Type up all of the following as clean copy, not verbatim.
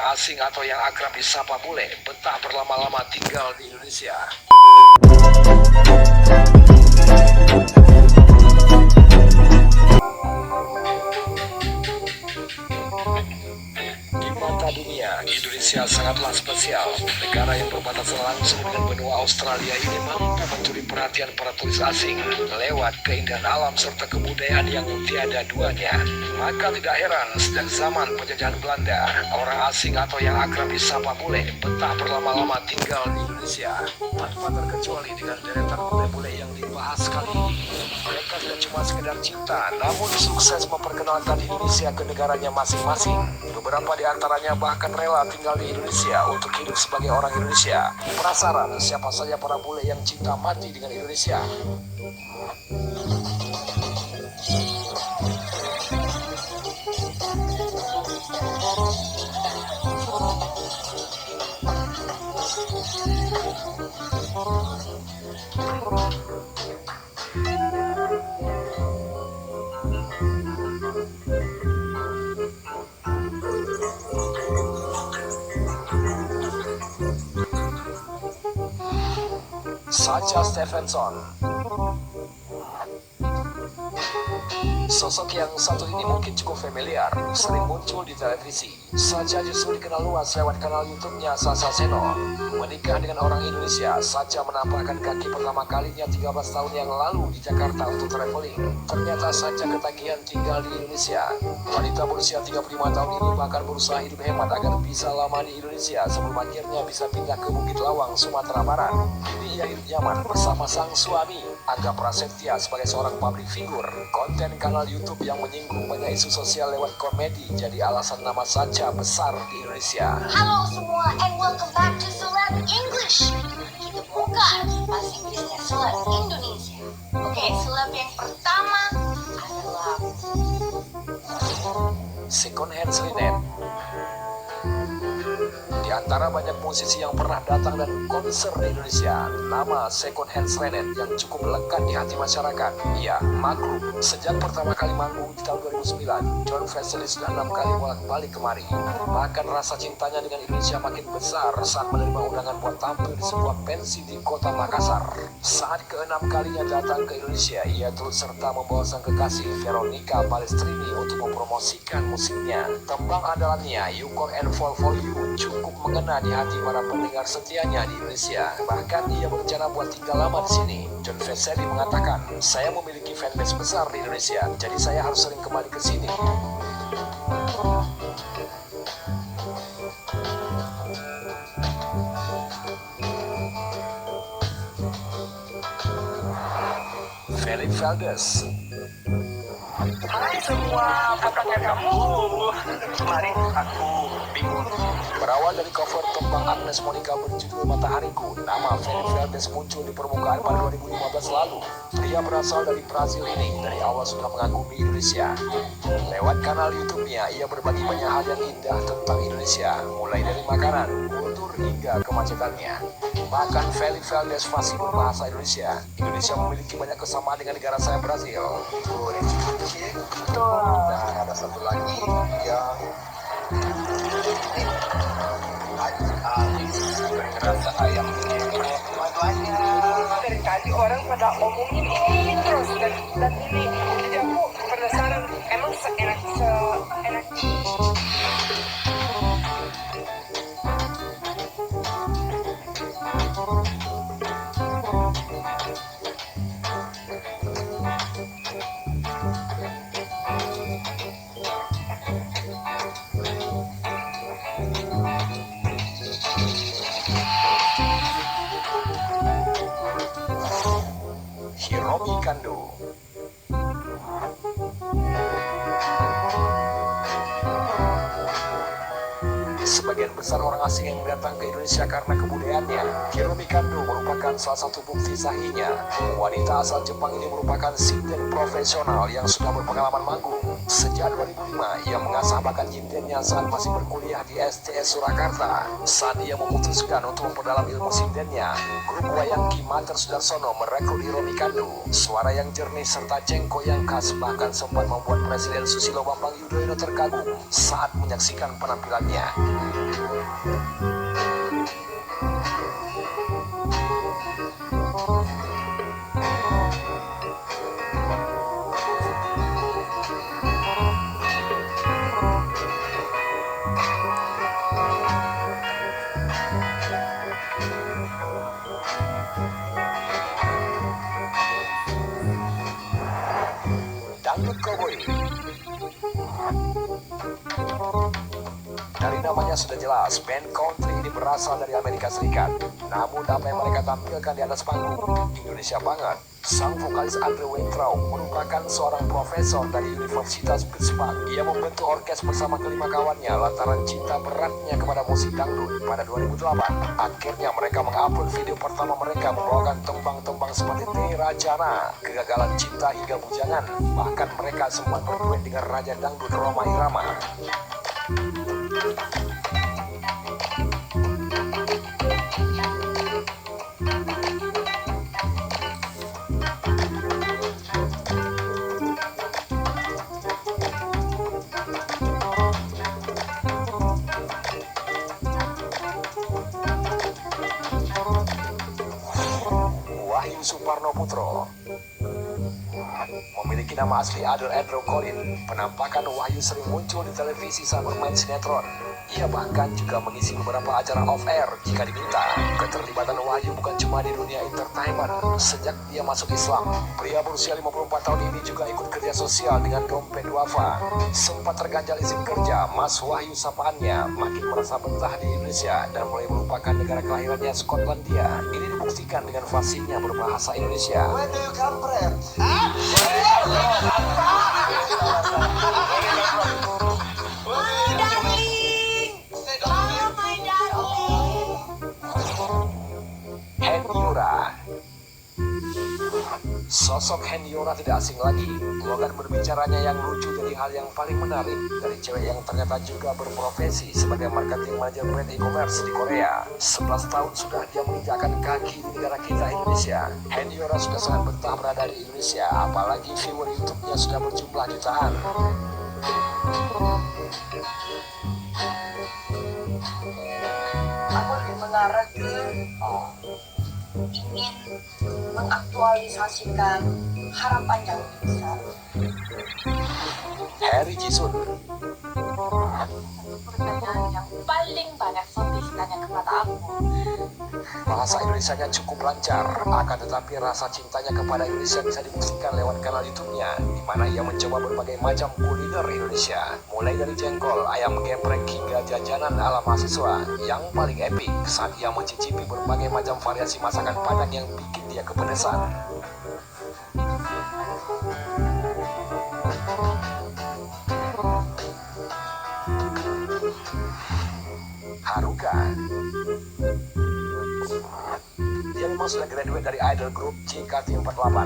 orang asing atau yang akrab disapa bule betah berlama-lama tinggal di Indonesia. Di mata dunia, Indonesia sangatlah spesial. Negara yang berbatasan langsung dengan benua Australia ini mampu mencuri perhatian para turis asing lewat keindahan alam serta kebudayaan yang tiada duanya. Maka tidak heran sejak zaman penjajahan Belanda, orang asing atau yang akrab disapa bule betah berlama-lama tinggal di Indonesia. Tanpa terkecuali dengan deretan bule-bule yang dibahas kali ini. Mereka tidak cuma sekedar cinta, namun sukses memperkenalkan Indonesia ke negaranya masing-masing. Beberapa di antaranya bahkan rela tinggal di Indonesia untuk hidup sebagai orang Indonesia. Penasaran siapa saja para bule yang cinta mati dengan Indonesia? Sacha Stephenson. Sosok yang satu ini mungkin cukup familiar, sering muncul di televisi. Sacha justru dikenal luas lewat kanal YouTube-nya Sasa Seno. Menikah dengan orang Indonesia, Sacha menampakkan kaki pertama kalinya 13 tahun yang lalu di Jakarta untuk traveling. Ternyata Sacha ketagihan tinggal di Indonesia. Wanita berusia 35 tahun ini bahkan berusaha hidup hemat agar bisa lama di Indonesia sebelum akhirnya bisa pindah ke Bukit Lawang, Sumatera Barat. Ini ia hidup nyaman bersama sang suami, Angga Prasetya, sebagai seorang public figure. Konten kanal YouTube yang menyinggung banyak isu sosial lewat komedi jadi alasan nama Sacha besar di Indonesia. Halo semua, and welcome back to Celeb English. Kita buka kipas Inggrisnya Celeb Indonesia. Oke, celeb yang pertama adalah Second Hand Linen. Di antara banyak musisi yang pernah datang dan konser di Indonesia, nama Second Hand Linen yang cukup lekat di hati masyarakat. Ya, maklum, sejak pertama kali manggung di tahun 2009, John Wesley sudah 6 kali bolak-balik kemari. Bahkan rasa cintanya dengan Indonesia makin besar saat menerima undangan buat tampil di sebuah pensi di kota Makassar. Saat ke-6 kalinya datang ke Indonesia, ia turut serta membawa sang kekasih Veronica Balestrini untuk mempromosikan musiknya. Tembang andalannya, You Come and Fall For You, cukup mengena di hati para pendengar setianya di Indonesia. Bahkan ia berencana buat tinggal lama di sini. John Wesley mengatakan, saya memiliki fanbase besar di Indonesia, jadi saya harus sering kembali ke sini. Felipe Valdez. Hai semua, apa kabar kamu? Kemarin aku bingung. Berawal dari cover tembang Agnes Monica berjudul Matahariku, nama Felipe Valdez muncul di permukaan pada 2015 lalu. Pria berasal dari Brazil ini dari awal sudah mengagumi Indonesia. Lewat kanal YouTube-nya, ia berbagi banyak hal yang indah tentang Indonesia, mulai dari makanan, kultur hingga kemacetannya. Bahkan Felipe Valdez fasih berbahasa Indonesia. Indonesia memiliki banyak kesamaan dengan negara saya, Brazil. Dan ada satu lagi yang berasa ayam dua-duanya. Dari tadi orang pada ngomongin ini terus dan ini, jadi aku penasaran emang seenak Hiromi Kando. Sebagian besar orang asing yang datang ke Indonesia karena kebudayaannya. Hiromi Kando merupakan salah satu bukti sahihnya. Wanita asal Jepang ini merupakan sinden profesional yang sudah berpengalaman manggung Sejak 2005, ia mengasah bakat nyindennya saat masih berkuliah di STS Surakarta. Saat ia memutuskan untuk memperdalam ilmu sindennya, grup wayang Ki Mater Sudarsono merekrut Romi Kandu. Suara yang jernih serta cengkok yang khas bahkan sempat membuat Presiden Susilo Bambang Yudhoyono terkagum saat menyaksikan penampilannya. Dangdut Cowboy. Dari namanya sudah jelas, band country ini berasal dari Amerika Serikat. Namun apa yang mereka tampilkan di atas panggung Indonesia banget. Sang vokalis Andre Weintraub merupakan seorang profesor dari Universitas Pittsburgh. Ia membentuk orkes bersama kelima kawannya lantaran cinta beratnya kepada musik dangdut. Pada 2008, akhirnya mereka mengupload video pertama mereka membawakan tembang-tembang seperti Tera Jana, Kegagalan Cinta hingga Bujangan. Bahkan mereka sempat berduet dengan Raja Dangdut Rhoma Irama. Wahyu Suparno Putro memiliki nama asli Adel Andrew Collin. Penampakan Wahyu sering muncul di televisi saat bermain sinetron. Ia bahkan juga mengisi beberapa acara off-air jika diminta. Keterlibatan Wahyu bukan cuma di dunia entertainment. Sejak dia masuk Islam, pria berusia 54 tahun ini juga ikut kerja sosial dengan dompet duafa. Sempat terganjal izin kerja, Mas Wahyu sapaannya makin merasa betah di Indonesia dan mulai melupakan negara kelahirannya Skotlandia. Ini dibuktikan dengan fasihnya berbahasa Indonesia. Where do you come from? Hen Yura. Sosok Hen Yura tidak asing lagi. Logan berbicaranya yang lucu jadi hal yang paling menarik dari cewek yang ternyata juga berprofesi sebagai marketing manager brand e-commerce di Korea. 11 tahun sudah dia menginjakkan kaki di negara kita Indonesia. Hen Yura sudah sangat betah berada di Indonesia, apalagi viewer YouTube-nya sudah berjumlah jutaan. Aku lebih mengarah ke ingin mengaktualisasikan harapan yang lebih besar. Harry Jisun. Pertanyaan yang paling banyak Sotis tanya kepada aku. Bahasa Indonesianya cukup lancar, akan tetapi rasa cintanya kepada Indonesia bisa dibuktikan lewat kanal YouTube-nya, di mana ia mencoba berbagai macam kuliner Indonesia, mulai dari jengkol, ayam geprek hingga jajanan ala mahasiswa. Yang paling epik saat ia mencicipi berbagai macam variasi masakan Padang yang bikin dia kepedesan. Haruka. Dia memang sudah graduate dari idol group JKT48,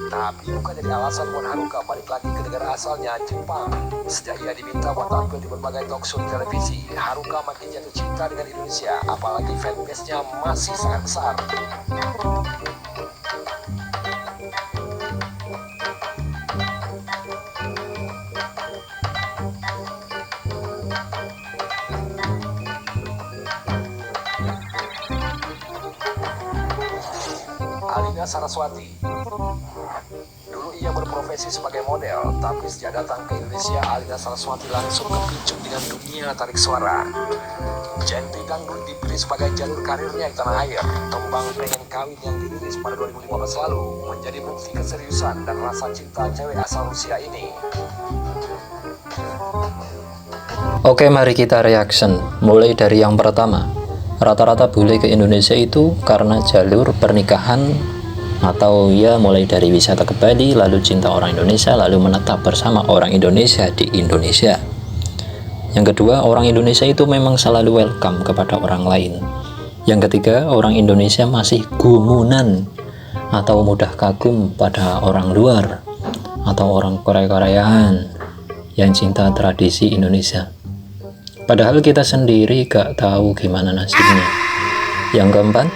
tapi bukan jadi alasan buat Haruka balik lagi ke negara asalnya, Jepang. Sejak ia diminta buat tampil di berbagai talk show di televisi, Haruka makin jatuh cinta dengan Indonesia, apalagi fanbase-nya masih sangat besar. Alina Saraswati. Dulu ia berprofesi sebagai model, tapi sejak datang ke Indonesia, Alina Saraswati langsung kepincuk dengan dunia tarik suara. Genre dangdut dipilih sebagai jalur karirnya di tanah air. Tembang Pengen Kawin yang dirilis pada 2015 lalu menjadi bukti keseriusan dan rasa cinta cewek asal Rusia ini. Oke, mari kita reaction. Mulai dari yang pertama. Rata-rata bule ke Indonesia itu karena jalur pernikahan, atau ya mulai dari wisata ke Bali, lalu cinta orang Indonesia, lalu menetap bersama orang Indonesia di Indonesia. Yang kedua, orang Indonesia itu memang selalu welcome kepada orang lain. Yang ketiga, orang Indonesia masih gumunan atau mudah kagum pada orang luar atau orang Korea-Koreaan. yang cinta tradisi Indonesia. Padahal kita sendiri gak tahu gimana nasibnya. Yang keempat,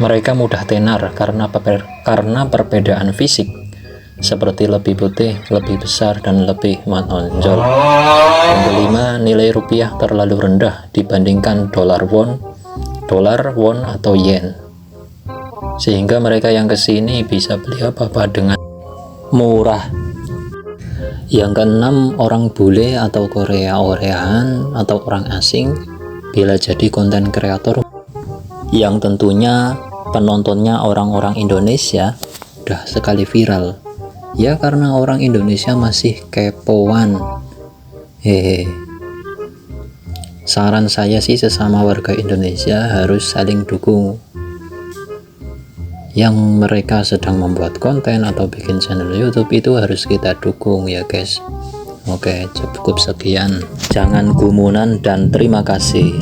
mereka mudah tenar karena perbedaan fisik, seperti lebih putih, lebih besar, dan lebih menonjol. Yang kelima, nilai rupiah terlalu rendah dibandingkan dolar won atau yen, sehingga mereka yang kesini bisa beli apa-apa dengan murah. Yang keenam, orang bule atau Korea-Koreaan atau orang asing bila jadi konten kreator yang tentunya penontonnya orang-orang Indonesia udah sekali viral, ya karena orang Indonesia masih kepoan. Saran saya sih, sesama warga Indonesia harus saling dukung. Yang mereka sedang membuat konten atau bikin channel YouTube itu harus kita dukung ya guys. Oke, cukup sekian. Jangan gumunan dan terima kasih.